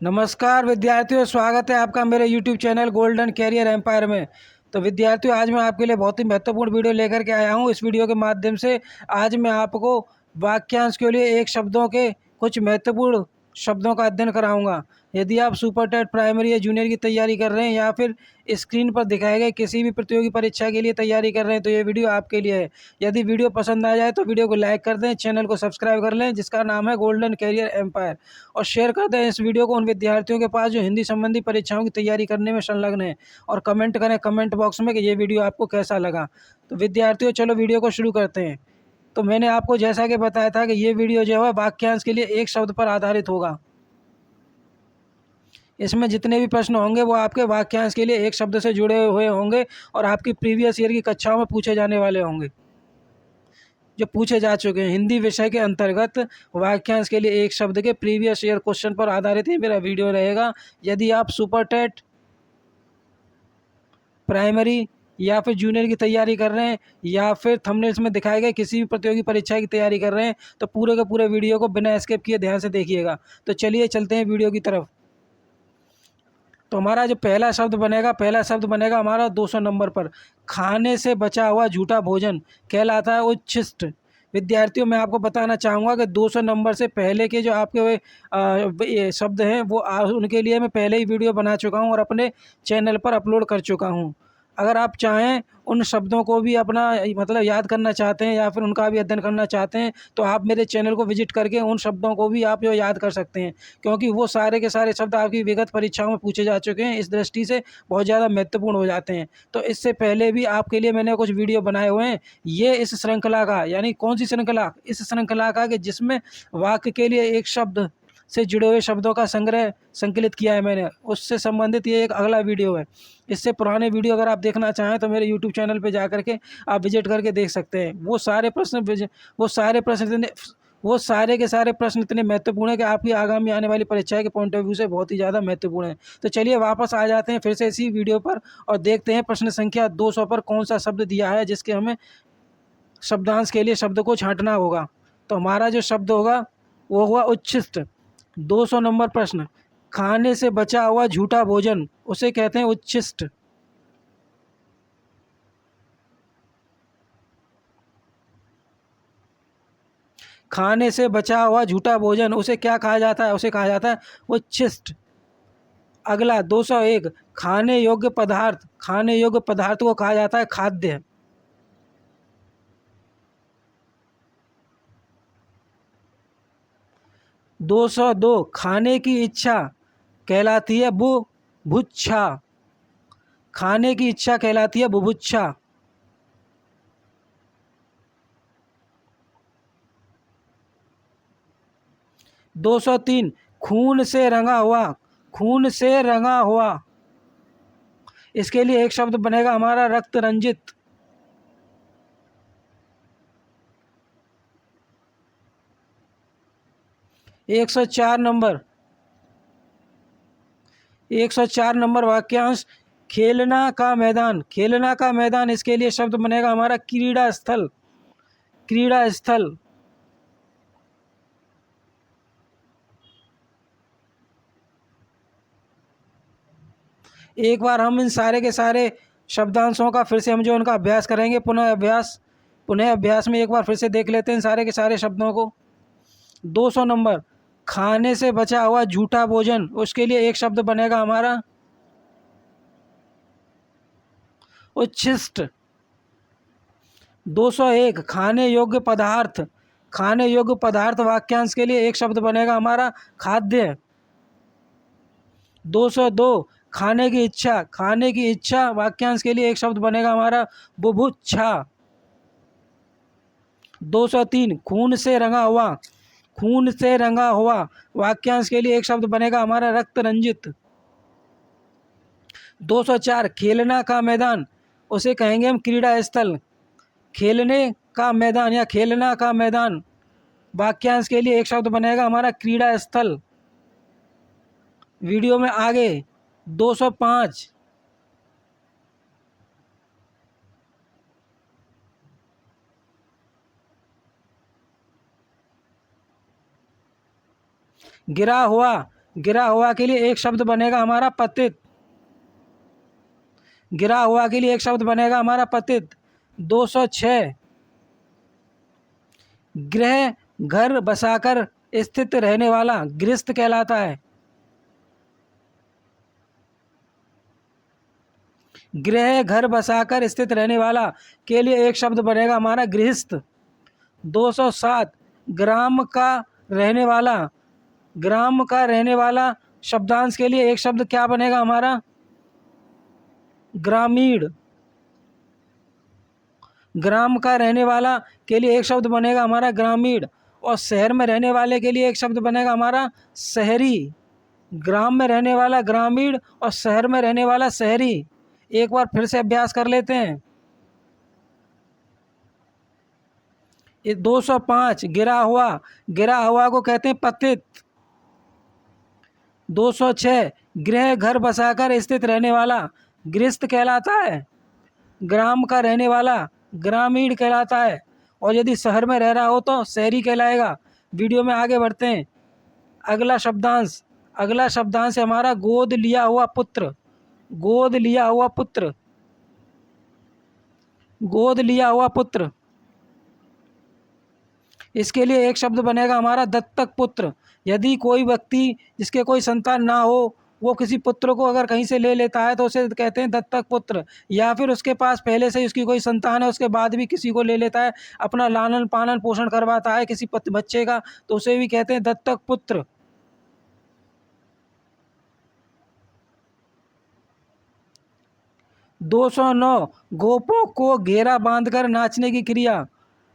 नमस्कार विद्यार्थियों, स्वागत है आपका मेरे YouTube channel golden career empire में। तो विद्यार्थियों, आज मैं आपके लिए बहुत ही महत्वपूर्ण वीडियो लेकर के आया हूं। इस वीडियो के माध्यम से आज मैं आपको वाक्यांश के लिए एक शब्दों के कुछ महत्वपूर्ण शब्दों का अध्ययन कराऊंगा। यदि आप सुपर टेट प्राइमरी या जूनियर की तैयारी कर रहे हैं या फिर स्क्रीन पर दिखाए गए किसी भी प्रतियोगी परीक्षा के लिए तैयारी कर रहे हैं तो ये वीडियो आपके लिए है। यदि वीडियो पसंद आ जाए तो वीडियो को लाइक कर दें, चैनल को सब्सक्राइब कर लें जिसका नाम है गोल्डन कैरियर एम्पायर, और शेयर कर दें इस वीडियो को उन विद्यार्थियों के पास जो हिंदी संबंधी परीक्षाओं की तैयारी करने में संलग्न है। और कमेंट करें कमेंट बॉक्स में कि ये वीडियो आपको कैसा लगा। तो विद्यार्थियों, चलो वीडियो को शुरू करते हैं। तो मैंने आपको जैसा कि बताया था कि ये वीडियो जो है वाक्यांश के लिए एक शब्द पर आधारित होगा। इसमें जितने भी प्रश्न होंगे वो आपके वाक्यांश के लिए एक शब्द से जुड़े हुए होंगे और आपकी प्रीवियस ईयर की कक्षाओं में पूछे जाने वाले होंगे, जो पूछे जा चुके हैं। हिंदी विषय के अंतर्गत वाक्यांश के लिए एक शब्द के प्रीवियस ईयर क्वेश्चन पर आधारित ही मेरा वीडियो रहेगा। यदि आप सुपर टेट प्राइमरी या फिर जूनियर की तैयारी कर रहे हैं या फिर थंबनेल्स में दिखाए गए किसी भी प्रतियोगी परीक्षा की तैयारी कर रहे हैं तो पूरे के पूरे वीडियो को बिना स्किप किए ध्यान से देखिएगा। तो चलिए चलते हैं वीडियो की तरफ। तो हमारा जो पहला शब्द बनेगा हमारा 200 नंबर पर। खाने से बचा हुआ झूठा भोजन कहलाता है उच्छिष्ट। विद्यार्थियों, मैं आपको बताना चाहूँगा कि 200 नंबर से पहले के जो आपके ये शब्द हैं वो उनके लिए मैं पहले ही वीडियो बना चुका हूँ और अपने चैनल पर अपलोड कर चुका हूँ। अगर आप चाहें उन शब्दों को भी अपना मतलब याद करना चाहते हैं या फिर उनका भी अध्ययन करना चाहते हैं तो आप मेरे चैनल को विजिट करके उन शब्दों को भी आप जो याद कर सकते हैं, क्योंकि वो सारे के सारे शब्द आपकी विगत परीक्षाओं में पूछे जा चुके हैं। इस दृष्टि से बहुत ज़्यादा महत्वपूर्ण हो जाते हैं। तो इससे पहले भी आपके लिए मैंने कुछ वीडियो बनाए हुए हैं। ये इस श्रृंखला का, यानी कौन सी श्रृंखला, इस श्रृंखला का कि जिसमें वाक्य के लिए एक शब्द से जुड़े हुए शब्दों का संग्रह संकलित किया है मैंने, उससे संबंधित ये एक अगला वीडियो है। इससे पुराने वीडियो अगर आप देखना चाहें तो मेरे यूट्यूब चैनल पे जा करके आप विजिट करके देख सकते हैं। वो सारे के सारे प्रश्न इतने महत्वपूर्ण है कि आपकी आगामी आने वाली परीक्षा के पॉइंट ऑफ व्यू से बहुत ही ज़्यादा महत्वपूर्ण है। तो चलिए वापस आ जाते हैं फिर से इसी वीडियो पर और देखते हैं प्रश्न संख्या 200 पर कौन सा शब्द दिया है जिसके हमें शब्दांश के लिए शब्द को छांटना होगा। तो हमारा जो शब्द होगा वो हुआ उच्छिष्ट। 200 नंबर प्रश्न। खाने से बचा हुआ झूठा भोजन उसे कहते हैं उच्छिष्ट। खाने से बचा हुआ झूठा भोजन उसे क्या कहा जाता है? उसे कहा जाता है उच्छिष्ट। अगला 201। खाने योग्य पदार्थ को कहा जाता है खाद्य। 202। खाने की इच्छा कहलाती है बुभुक्षा। खाने की इच्छा कहलाती है बुभुक्षा। 203। खून से रंगा हुआ इसके लिए एक शब्द बनेगा हमारा रक्त रंजित। 104 नंबर 104 नंबर वाक्यांश। खेलना का मैदान इसके लिए शब्द बनेगा हमारा क्रीड़ा स्थल। एक बार हम इन सारे के सारे शब्दांशों का फिर से हम जो उनका अभ्यास करेंगे, पुनः अभ्यास में एक बार फिर से देख लेते हैं सारे के सारे शब्दों को। 200 नंबर। खाने से बचा हुआ झूठा भोजन उसके लिए एक शब्द बनेगा हमारा उच्छिष्ट। 201। खाने योग्य पदार्थ वाक्यांश के लिए एक शब्द बनेगा हमारा खाद्य। 202। खाने की इच्छा वाक्यांश के लिए एक शब्द बनेगा हमारा बुभुक्षा। 203। खून से रंगा हुआ वाक्यांश के लिए एक शब्द बनेगा हमारा रक्त रंजित। 204। खेलना का मैदान उसे कहेंगे हम क्रीड़ा स्थल। खेलना का मैदान वाक्यांश के लिए एक शब्द बनेगा हमारा क्रीड़ा स्थल। वीडियो में आगे 205। गिरा हुआ गिरा हुआ के लिए एक शब्द बनेगा हमारा पतित। गिरा हुआ के लिए एक शब्द बनेगा हमारा पतित। 206 गृह घर बसाकर स्थित रहने वाला गृहस्थ कहलाता है। गृह घर बसाकर स्थित रहने वाला के लिए एक शब्द बनेगा हमारा गृहस्थ। 207 ग्राम का रहने वाला। ग्राम का रहने वाला शब्दांश के लिए एक शब्द क्या बनेगा हमारा? ग्रामीण। ग्राम का रहने वाला के लिए एक शब्द बनेगा हमारा ग्रामीण। और शहर में रहने वाले के लिए एक शब्द बनेगा हमारा शहरी। ग्राम में रहने वाला ग्रामीण और शहर में रहने वाला शहरी। एक बार फिर से अभ्यास कर लेते हैं। ये 205 गिरा हुआ को कहते हैं पतित। 206 गृह घर बसाकर स्थित रहने वाला गृहस्थ कहलाता है। ग्राम का रहने वाला ग्रामीण कहलाता है। और यदि शहर में रह रहा हो तो शहरी कहलाएगा। वीडियो में आगे बढ़ते हैं। अगला शब्दांश है हमारा गोद लिया हुआ पुत्र। गोद लिया हुआ पुत्र। गोद लिया हुआ पुत्र, इसके लिए एक शब्द बनेगा हमारा दत्तक पुत्र। यदि कोई व्यक्ति जिसके कोई संतान ना हो, वो किसी पुत्र को अगर कहीं से ले लेता है तो उसे कहते हैं दत्तक पुत्र। या फिर उसके पास पहले से ही उसकी कोई संतान है, उसके बाद भी किसी को ले लेता है, अपना लालन पालन पोषण करवाता है किसी बच्चे का, तो उसे भी कहते हैं दत्तक पुत्र। दो 209 गोपों को घेरा बांधकर नाचने की क्रिया।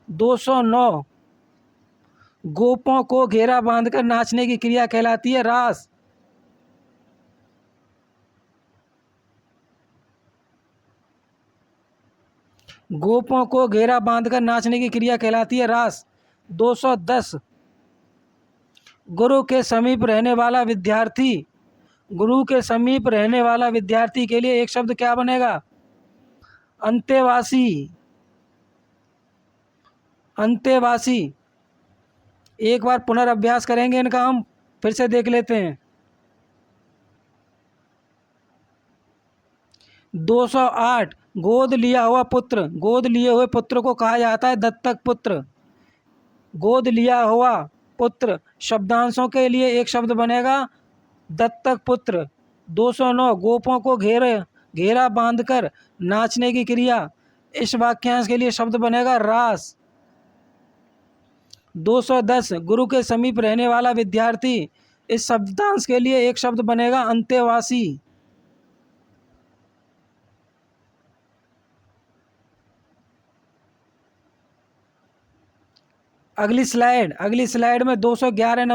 209 गोपों को घेरा बांधकर नाचने की क्रिया कहलाती है रास। गोपों को घेरा बांधकर नाचने की क्रिया कहलाती है रास। 210 गुरु के समीप रहने वाला विद्यार्थी। गुरु के समीप रहने वाला विद्यार्थी के लिए एक शब्द क्या बनेगा? अंतेवासी। अंतेवासी। एक बार पुनर्अभ्यास करेंगे इनका, हम फिर से देख लेते हैं। 208 गोद लिया हुआ पुत्र। गोद लिए हुए पुत्र को कहा जाता है दत्तक पुत्र। गोद लिया हुआ पुत्र शब्दांशों के लिए एक शब्द बनेगा दत्तक पुत्र। 209 गोपों को घेरा बांधकर नाचने की क्रिया, इस वाक्यांश के लिए शब्द बनेगा रास। 210 गुरु के समीप रहने वाला विद्यार्थी, इस शब्दांश के लिए एक शब्द बनेगा अंतेवासी। अगली स्लाइड में 211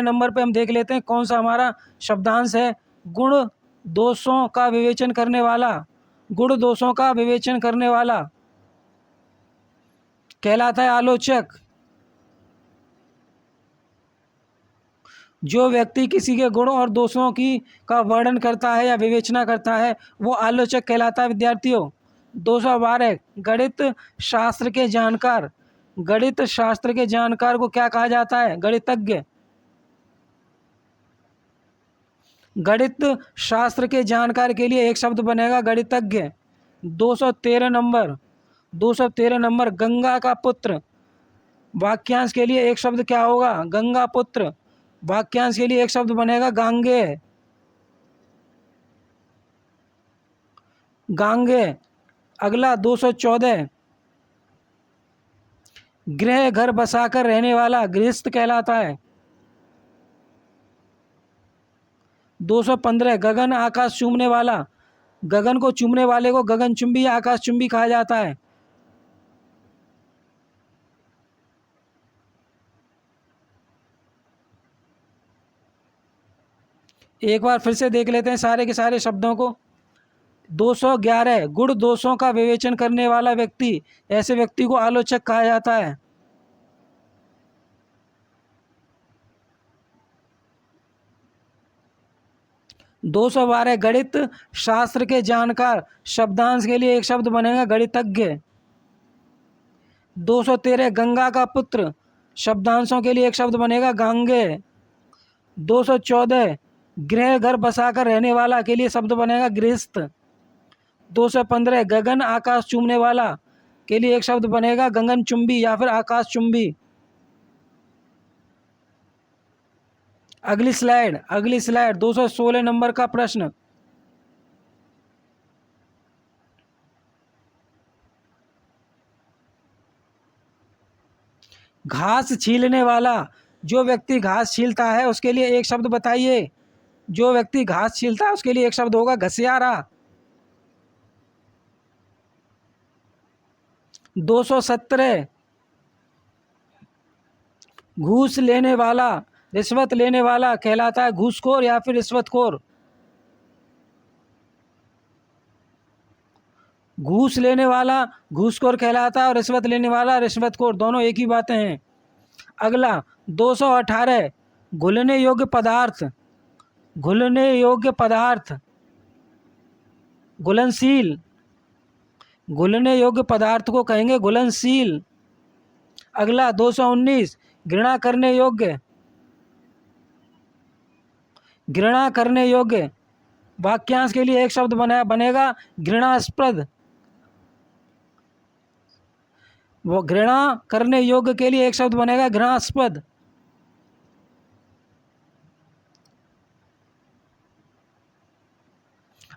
नंबर पे हम देख लेते हैं कौन सा हमारा शब्दांश है। गुण दोषों का विवेचन करने वाला। गुण दोषों का विवेचन करने वाला कहलाता है आलोचक। जो व्यक्ति किसी के गुणों और दोषों का वर्णन करता है या विवेचना करता है वो आलोचक कहलाता है विद्यार्थियों। 212 गणित शास्त्र के जानकार। गणित शास्त्र के जानकार को क्या कहा जाता है? गणितज्ञ। गणित शास्त्र के जानकार के लिए एक शब्द बनेगा गणितज्ञ। 213 नंबर गंगा का पुत्र। वाक्यांश के लिए एक शब्द क्या होगा? गंगा पुत्र। वाक्यांश के लिए एक शब्द बनेगा गांगेय। गांगेय। अगला 214 गृह घर बसाकर रहने वाला गृहस्थ कहलाता है। 215 गगन आकाश चूमने वाला। गगन को चूमने वाले को गगनचुंबी या आकाशचुंबी कहा जाता है। एक बार फिर से देख लेते हैं सारे के सारे शब्दों को। 211 गुण दोषों का विवेचन करने वाला व्यक्ति, ऐसे व्यक्ति को आलोचक कहा जाता है। 212 गणित शास्त्र के जानकार, शब्दांश के लिए एक शब्द बनेगा गणितज्ञ। 213 गंगा का पुत्र, शब्दांशों के लिए एक शब्द बनेगा गांगेय। 214 गृह घर बसाकर रहने वाला के लिए शब्द बनेगा गृहस्थ। 215 गगन आकाश चूमने वाला के लिए एक शब्द बनेगा गगन चुंबी या फिर आकाश चुंबी। अगली स्लाइड 216 नंबर का प्रश्न। घास छीलने वाला, जो व्यक्ति घास छीलता है उसके लिए एक शब्द बताइए। जो व्यक्ति घास छीलता है उसके लिए एक शब्द होगा घसियारा। 217 घूस लेने वाला, रिश्वत लेने वाला कहलाता है घूसखोर या फिर रिश्वतखोर। घूस लेने वाला घूसखोर कहलाता है और रिश्वत लेने वाला रिश्वतखोर, दोनों एक ही बातें हैं। अगला 218 घुलने योग्य पदार्थ, घुलने योग्य पदार्थ घुलनशील, घुलने योग्य पदार्थ को कहेंगे घुलनशील। अगला 219 घृणा करने योग्य, घृणा करने योग्य वाक्यांश के लिए एक शब्द बनेगा घृणास्पद। वो घृणा करने योग्य के लिए एक शब्द बनेगा घृणास्पद।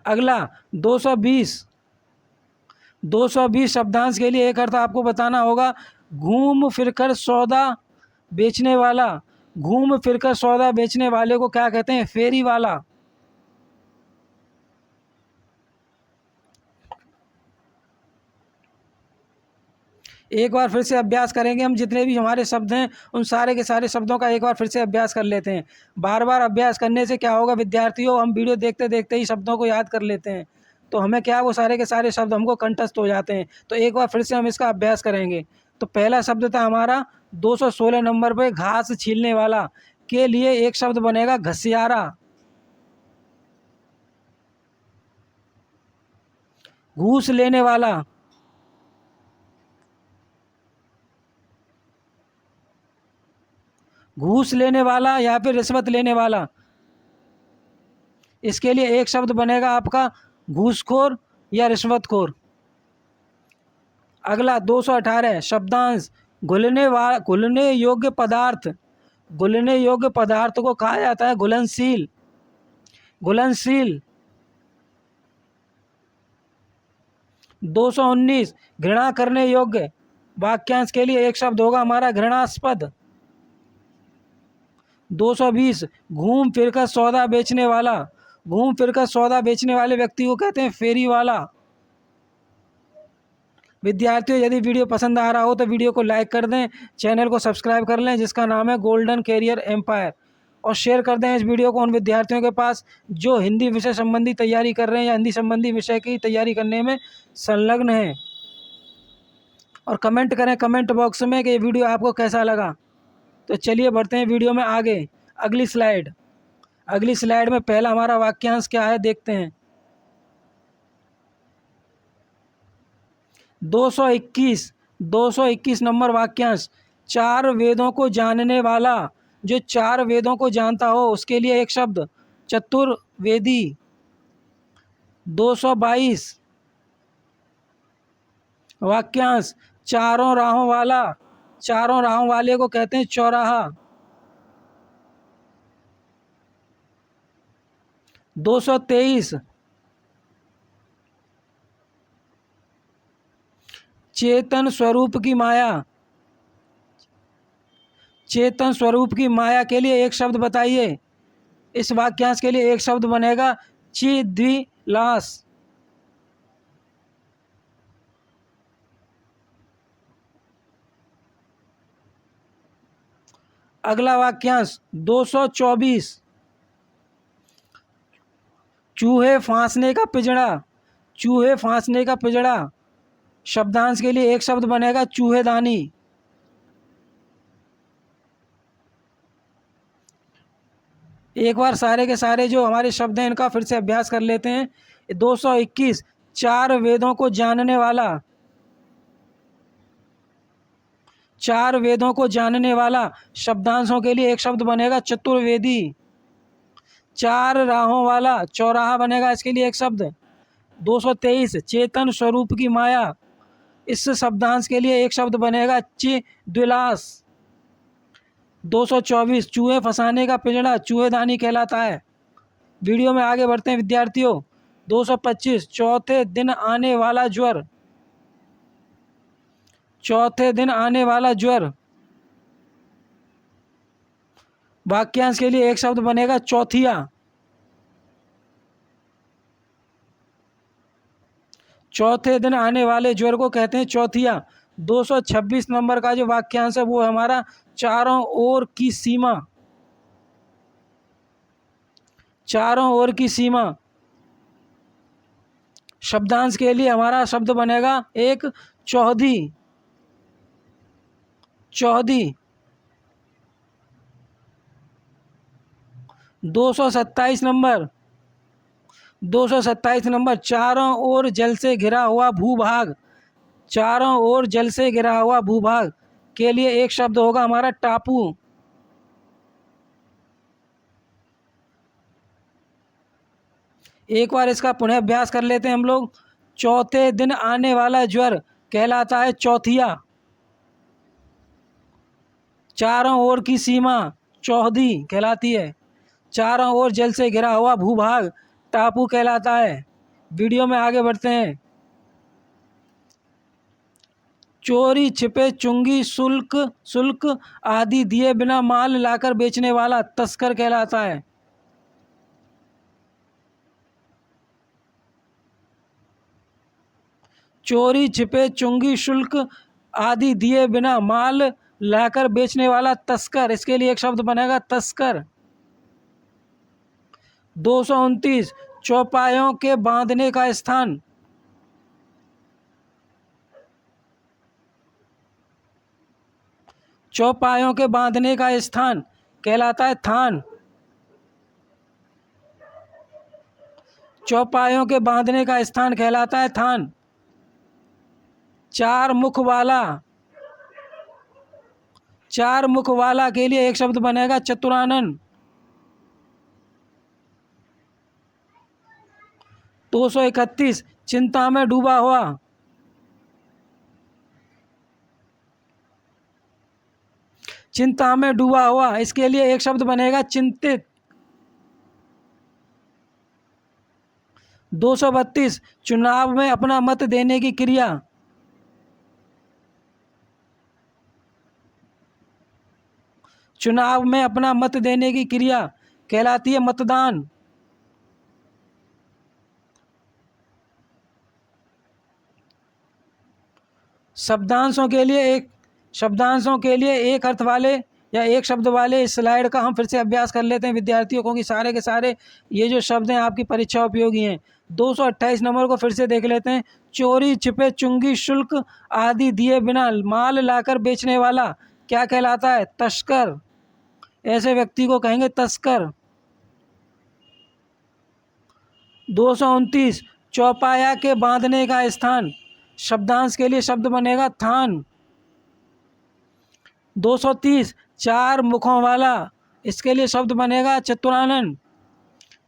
अगला 220 शब्दांश के लिए एक अर्थ आपको बताना होगा घूम फिरकर सौदा बेचने वाला। घूम फिरकर सौदा बेचने वाले को क्या कहते हैं? फेरी वाला। एक बार फिर से अभ्यास करेंगे हम, जितने भी हमारे शब्द हैं उन सारे के सारे शब्दों का एक बार फिर से अभ्यास कर लेते हैं। बार बार अभ्यास करने से क्या होगा विद्यार्थियों, हम वीडियो देखते देखते ही शब्दों को याद कर लेते हैं, तो हमें क्या वो सारे के सारे शब्द हमको कंठस्थ हो जाते हैं। तो एक बार फिर से हम इसका अभ्यास करेंगे। तो पहला शब्द था हमारा 216 नंबर पे घास छीलने वाला के लिए एक शब्द बनेगा घसियारा। घूस लेने वाला, घूस लेने वाला या फिर रिश्वत लेने वाला, इसके लिए एक शब्द बनेगा आपका घूसखोर या रिश्वतखोर। अगला 218 शब्दांश घुलने योग्य पदार्थ, घुलने योग्य पदार्थ को कहा जाता है घुलनशील। घुलनशील 219 घृणा करने योग्य वाक्यांश के लिए एक शब्द होगा हमारा घृणास्पद। 220 घूम फिरकर सौदा बेचने वाला, घूम फिरकर सौदा बेचने वाले व्यक्ति को कहते हैं फेरी वाला। विद्यार्थियों, यदि वीडियो पसंद आ रहा हो तो वीडियो को लाइक कर दें, चैनल को सब्सक्राइब कर लें जिसका नाम है गोल्डन कैरियर एम्पायर, और शेयर कर दें इस वीडियो को उन विद्यार्थियों के पास जो हिंदी विषय संबंधी तैयारी कर रहे हैं या हिंदी संबंधी विषय की तैयारी करने में संलग्न हैं। और कमेंट करें कमेंट बॉक्स में कि ये वीडियो आपको कैसा लगा। तो चलिए बढ़ते हैं वीडियो में आगे। अगली स्लाइड में पहला हमारा वाक्यांश क्या है देखते हैं। 221 नंबर वाक्यांश, चार वेदों को जानने वाला, जो चार वेदों को जानता हो उसके लिए एक शब्द चतुर्वेदी। 222 वाक्यांश, चारों राहों वाला, चारों राहों वाले को कहते हैं चौराहा। 223 चेतन स्वरूप की माया, चेतन स्वरूप की माया के लिए एक शब्द बताइए। इस वाक्यांश के लिए एक शब्द बनेगा चिद्विलास। अगला वाक्यांश 224 चूहे फांसने का पिंजड़ा, चूहे फांसने का पिंजड़ा, शब्दांश के लिए एक शब्द बनेगा चूहेदानी। एक बार सारे के सारे जो हमारे शब्द हैं इनका फिर से अभ्यास कर लेते हैं। 221 चार वेदों को जानने वाला, चार वेदों को जानने वाला, शब्दांशों के लिए एक शब्द बनेगा चतुर्वेदी। चार राहों वाला चौराहा बनेगा, इसके लिए एक शब्द। 223 चेतन स्वरूप की माया, इस शब्दांश के लिए एक शब्द बनेगा चिद्विलास। 224 चूहे फंसाने का पिंजड़ा चूहेदानी कहलाता है। वीडियो में आगे बढ़ते हैं विद्यार्थियों। 225 चौथे दिन आने वाला ज्वर, चौथे दिन आने वाला ज्वर, वाक्यांश के लिए एक शब्द बनेगा चौथिया। चौथे दिन आने वाले ज्वर को कहते हैं चौथिया। 226 नंबर का जो वाक्यांश है वो है हमारा चारों ओर की सीमा, चारों ओर की सीमा। शब्दांश के लिए हमारा शब्द बनेगा एक चौहदी, चौहदी। 227 नंबर, 227 नंबर चारों ओर जल से घिरा हुआ भूभाग, चारों ओर जल से घिरा हुआ भूभाग के लिए एक शब्द होगा हमारा टापू। एक बार इसका पुनः अभ्यास कर लेते हैं हम लोग। चौथे दिन आने वाला ज्वर कहलाता है चौथिया। चारों ओर की सीमा चौहदी कहलाती है। चारों ओर जल से घिरा हुआ भूभाग टापू कहलाता है। वीडियो में आगे बढ़ते हैं। चोरी छिपे चुंगी शुल्क आदि दिए बिना माल लाकर बेचने वाला तस्कर कहलाता है। चोरी छिपे चुंगी शुल्क आदि दिए बिना माल लाकर बेचने वाला तस्कर, इसके लिए एक शब्द बनेगा तस्कर। 229 चौपायों के बांधने का स्थान, चौपायों के बांधने का स्थान कहलाता है थान। चौपायों के बांधने का स्थान कहलाता है थान। चार मुख वाला, चार मुख वाला के लिए एक शब्द बनेगा चतुरानन। 231 चिंता में डूबा हुआ, चिंता में डूबा हुआ, इसके लिए एक शब्द बनेगा चिंतित। 232 चुनाव में अपना मत देने की क्रिया, चुनाव में अपना मत देने की क्रिया कहलाती है मतदान। शब्दांशों के लिए एक अर्थ वाले या एक शब्द वाले इस स्लाइड का हम फिर से अभ्यास कर लेते हैं विद्यार्थियों, क्योंकि सारे के सारे ये जो शब्द हैं आपकी परीक्षा उपयोगी हैं। 228 नंबर को फिर से देख लेते हैं। चोरी छिपे चुंगी शुल्क आदि दिए बिना माल लाकर बेचने वाला क्या कहलाता है? तस्कर। ऐसे व्यक्ति को कहेंगे तस्कर। 229 चौपाया के बांधने का स्थान, शब्दांश के लिए शब्द बनेगा थान। 230 चार मुखों वाला, इसके लिए शब्द बनेगा चतुरानन।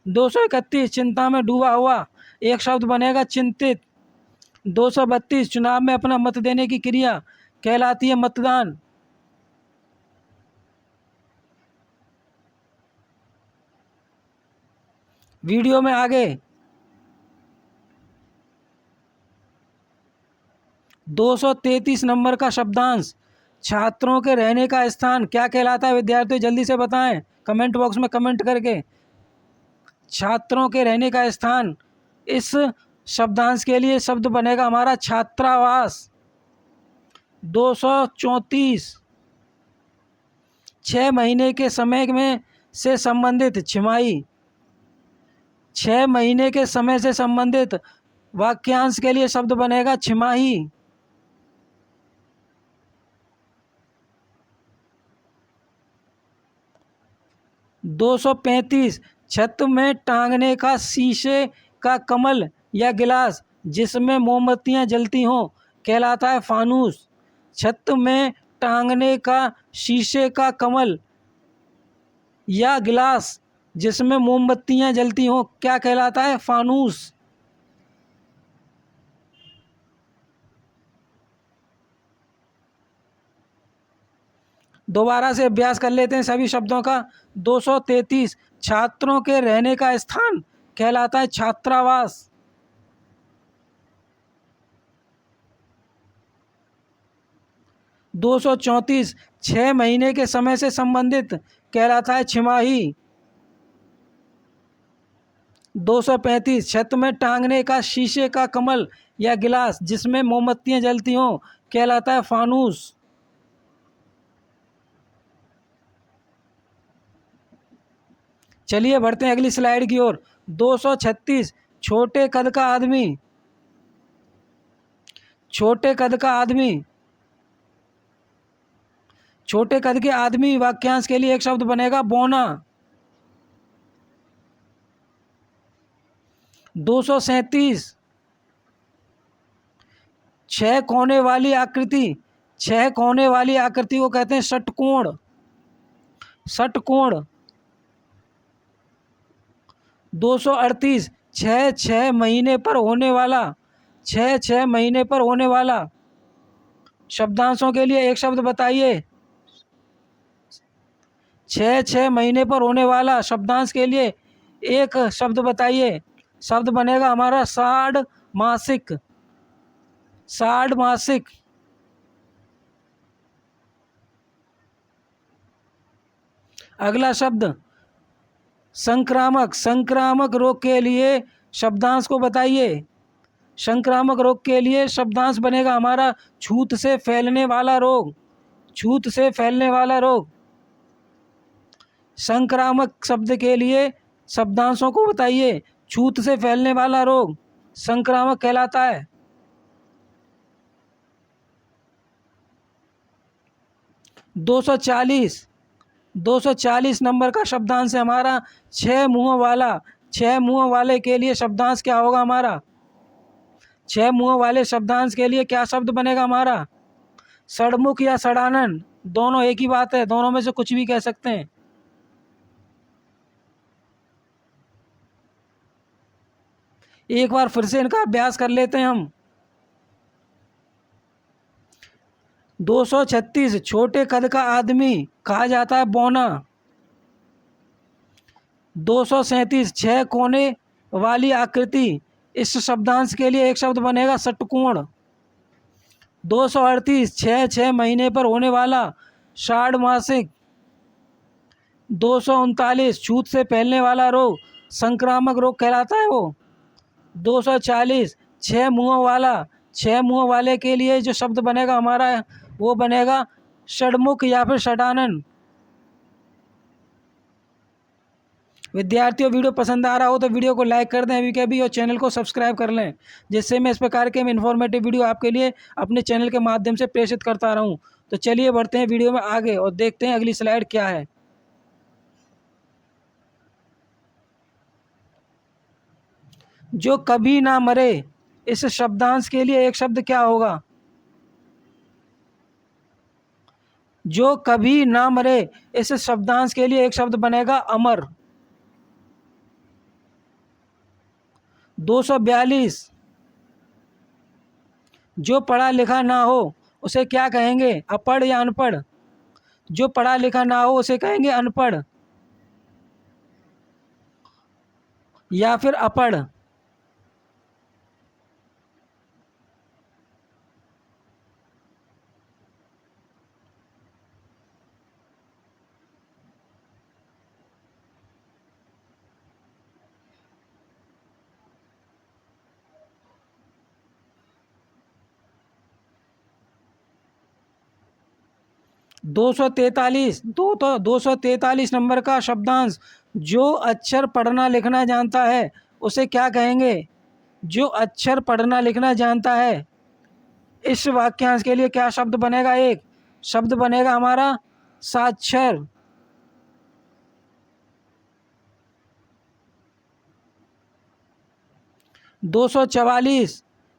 231 चिंता में डूबा हुआ, एक शब्द बनेगा चिंतित। 232 चुनाव में अपना मत देने की क्रिया कहलाती है मतदान। वीडियो में आगे 233 नंबर का शब्दांश, छात्रों के रहने का स्थान क्या कहलाता है? विद्यार्थियों जल्दी से बताएं कमेंट बॉक्स में कमेंट करके। छात्रों के रहने का स्थान, इस शब्दांश के लिए शब्द बनेगा हमारा छात्रावास। 234 6 महीने के समय में से संबंधित छिमाही, 6 महीने के समय से संबंधित वाक्यांश के लिए शब्द बनेगा छिमाही। 235 छत में टांगने का शीशे का कमल या गिलास जिसमें मोमबत्तियां जलती हों कहलाता है फानूस। छत में टांगने का शीशे का कमल या गिलास जिसमें मोमबत्तियां जलती हों क्या कहलाता है? फानूस। दोबारा से अभ्यास कर लेते हैं सभी शब्दों का। 233 छात्रों के रहने का स्थान कहलाता है छात्रावास। 234 6 महीने के समय से संबंधित कहलाता है छिमाही। 235 छत में टांगने का शीशे का कमल या गिलास जिसमें मोमबत्तियां जलती हों कहलाता है फानूस। चलिए बढ़ते हैं अगली स्लाइड की ओर। 236 छोटे कद का आदमी। छोटे कद का आदमी। छोटे कद के आदमी वाक्यांश के लिए एक शब्द बनेगा बौना। 237 छह कोने वाली आकृति। छह कोने वाली आकृति को कहते हैं षटकोण। षटकोण। 238 छः छः महीने पर होने वाला। छः छः महीने पर होने वाला। शब्दांशों के लिए एक शब्द बताइए। छः छः महीने पर होने वाला शब्दांश के लिए एक शब्द बताइए। शब्द बनेगा हमारा साढ़ मासिक। साढ़ मासिक। अगला शब्द संक्रामक। संक्रामक रोग के लिए शब्दांश को बताइए। संक्रामक रोग के लिए शब्दांश बनेगा हमारा छूत से फैलने वाला रोग। छूत से फैलने वाला रोग। संक्रामक शब्द के लिए शब्दांशों को बताइए। छूत से फैलने वाला रोग संक्रामक कहलाता है। दो सौ चालीस नंबर का शब्दांश है हमारा छह मुंह वाला। छह मुंह वाले के लिए शब्दांश क्या होगा हमारा? छह मुंह वाले शब्दांश के लिए क्या शब्द बनेगा हमारा? षडमुख या षडानन, दोनों एक ही बात है, दोनों में से कुछ भी कह सकते हैं। एक बार फिर से इनका अभ्यास कर लेते हैं हम। 236 छोटे कद का आदमी कहा जाता है बौना। 237 छह कोने वाली आकृति, इस शब्दांश के लिए एक शब्द बनेगा षटकोण। 238 छः छः महीने पर होने वाला षाढ़ मासिक। 239 छूत से फैलने वाला रोग संक्रामक रोग कहलाता है वो। 240 छः मुँह वाला। छः मुँह वाले के लिए जो शब्द बनेगा हमारा वो बनेगा षडमुख या फिर षडानन। विद्यार्थियों वीडियो पसंद आ रहा हो तो वीडियो को लाइक कर दें अभी के अभी और चैनल को सब्सक्राइब कर लें, जिससे मैं इस प्रकार के इन्फॉर्मेटिव वीडियो आपके लिए अपने चैनल के माध्यम से प्रेषित करता रहूं। तो चलिए बढ़ते हैं वीडियो में आगे और देखते हैं अगली स्लाइड क्या है। जो कभी ना मरे, इस शब्दांश के लिए एक शब्द क्या होगा? जो कभी ना मरे, इस शब्दांश के लिए एक शब्द बनेगा अमर। 242 जो पढ़ा लिखा ना हो उसे क्या कहेंगे? अपढ़ या अनपढ़? जो पढ़ा लिखा ना हो उसे कहेंगे अनपढ़ या फिर अपढ़। 243 नंबर का शब्दांश जो अक्षर पढ़ना लिखना जानता है उसे क्या कहेंगे? जो अक्षर पढ़ना लिखना जानता है। इस वाक्यांश के लिए क्या शब्द बनेगा? एक शब्द बनेगा हमारा साक्षर।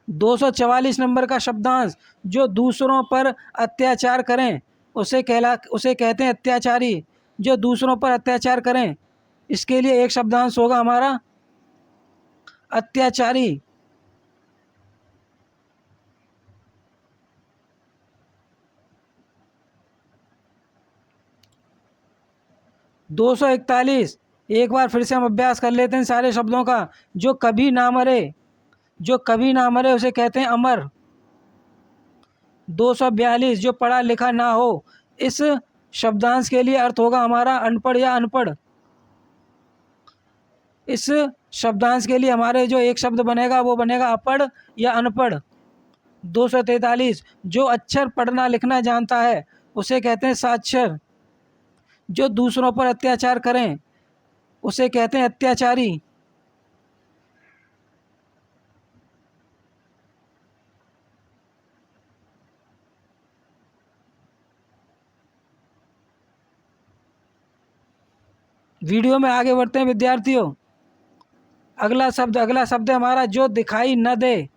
244 नंबर का शब्दांश जो दूसरों पर अत्याचार करें उसे कहते हैं अत्याचारी। जो दूसरों पर अत्याचार करें इसके लिए एक शब्दांश होगा हमारा अत्याचारी। 241, एक बार फिर से हम अभ्यास कर लेते हैं सारे शब्दों का। जो कभी ना मरे, जो कभी ना मरे उसे कहते हैं अमर। 242, जो पढ़ा लिखा ना हो, इस शब्दांश के लिए अर्थ होगा हमारा अनपढ़ या अनपढ़। इस शब्दांश के लिए हमारे जो एक शब्द बनेगा वो बनेगा अपढ़ या अनपढ़। 243, जो अक्षर पढ़ना लिखना जानता है उसे कहते हैं साक्षर। जो दूसरों पर अत्याचार करें उसे कहते हैं अत्याचारी। वीडियो में आगे बढ़ते हैं विद्यार्थियों। अगला शब्द है हमारा जो दिखाई न दे।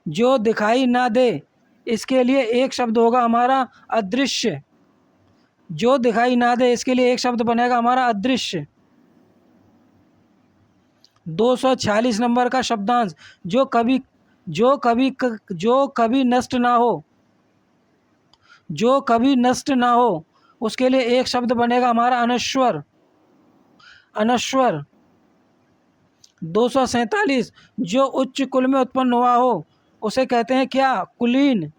जो दिखाई ना दे, इसके लिए एक शब्द होगा हमारा अदृश्य। जो दिखाई ना दे, इसके लिए एक शब्द बनेगा हमारा अदृश्य। 246 नंबर का शब्दांश, जो कभी नष्ट ना हो, जो कभी नष्ट ना हो, उसके लिए एक शब्द बनेगा हमारा अनश्वर। अनश्वर। 247, जो उच्च कुल में उत्पन्न हुआ हो उसे कहते हैं क्या? कुलीन।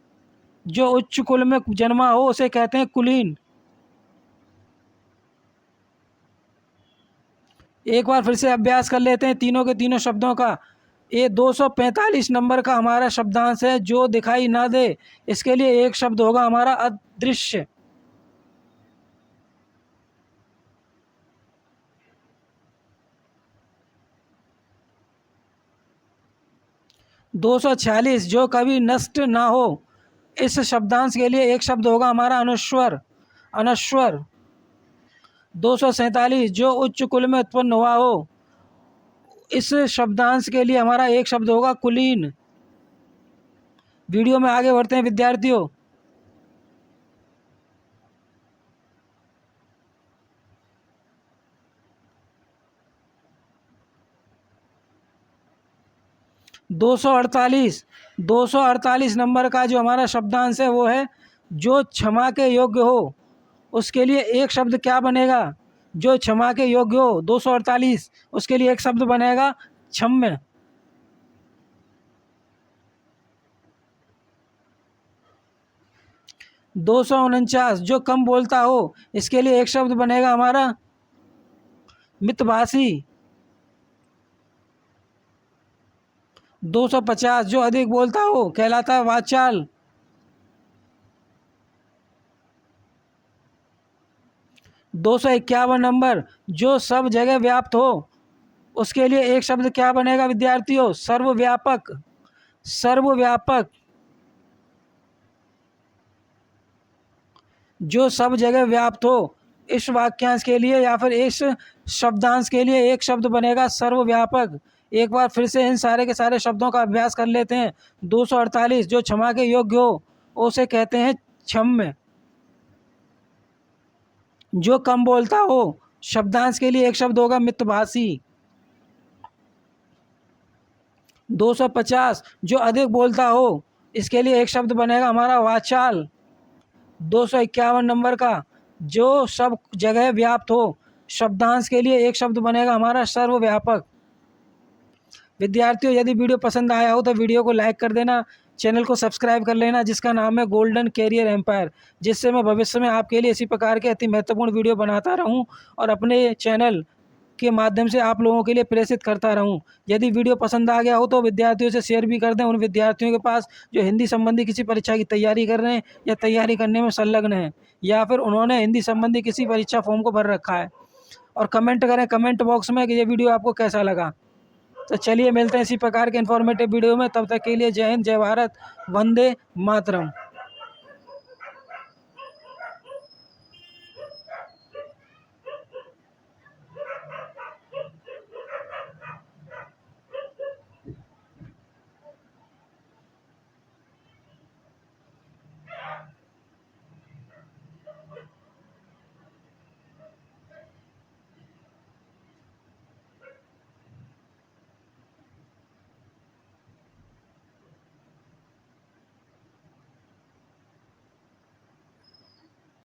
जो उच्च कुल में जन्मा हो उसे कहते हैं कुलीन। एक बार फिर से अभ्यास कर लेते हैं तीनों के तीनों शब्दों का। ये 245 नंबर का हमारा शब्दांश है जो दिखाई ना दे, इसके लिए एक शब्द होगा हमारा अदृश्य। 246, जो कभी नष्ट ना हो, इस शब्दांश के लिए एक शब्द होगा हमारा अनश्वर। अनश्वर। 247, जो उच्च कुल में उत्पन्न हुआ हो, इस शब्दांश के लिए हमारा एक शब्द होगा कुलीन। वीडियो में आगे बढ़ते हैं विद्यार्थियों। दो सौ अड़तालीस नंबर का जो हमारा शब्दांश है वो है जो क्षमा के योग्य हो, उसके लिए एक शब्द क्या बनेगा? जो क्षमा के योग्य हो, 248, उसके लिए एक शब्द बनेगा क्षम्य। 249, जो कम बोलता हो, इसके लिए एक शब्द बनेगा हमारा मितभाषी। 250, जो अधिक बोलता हो कहलाता है वाचाल। 251 नंबर, जो सब जगह व्याप्त हो, उसके लिए एक शब्द क्या बनेगा विद्यार्थियों? सर्वव्यापक। सर्वव्यापक। जो सब जगह व्याप्त हो, इस वाक्यांश के लिए या फिर इस शब्दांश के लिए एक शब्द बनेगा सर्वव्यापक। एक बार फिर से इन सारे के सारे शब्दों का अभ्यास कर लेते हैं। 248, जो क्षमा के योग्य हो उसे कहते हैं क्षम्य। जो कम बोलता हो, शब्दांश के लिए एक शब्द होगा मितभाषी। 250, जो अधिक बोलता हो, इसके लिए एक शब्द बनेगा हमारा वाचाल। 251 नंबर का, जो सब जगह व्याप्त हो, शब्दांश के लिए एक शब्द बनेगा हमारा सर्वव्यापक। विद्यार्थियों, यदि वीडियो पसंद आया हो तो वीडियो को लाइक कर देना, चैनल को सब्सक्राइब कर लेना जिसका नाम है गोल्डन कैरियर एम्पायर, जिससे मैं भविष्य में आपके लिए इसी प्रकार के अति महत्वपूर्ण वीडियो बनाता रहूं और अपने चैनल के माध्यम से आप लोगों के लिए प्रेषित करता रहूं। यदि वीडियो पसंद आ गया हो तो विद्यार्थियों से शेयर भी कर दें, उन विद्यार्थियों के पास जो हिंदी संबंधी किसी परीक्षा की तैयारी कर रहे हैं या तैयारी करने में संलग्न हैं, या फिर उन्होंने हिंदी संबंधी किसी परीक्षा फॉर्म को भर रखा है। और कमेंट करें कमेंट बॉक्स में कि ये वीडियो आपको कैसा लगा। तो चलिए मिलते हैं इसी प्रकार के इन्फॉर्मेटिव वीडियो में, तब तक के लिए जय हिंद, जय भारत, वंदे मातरम।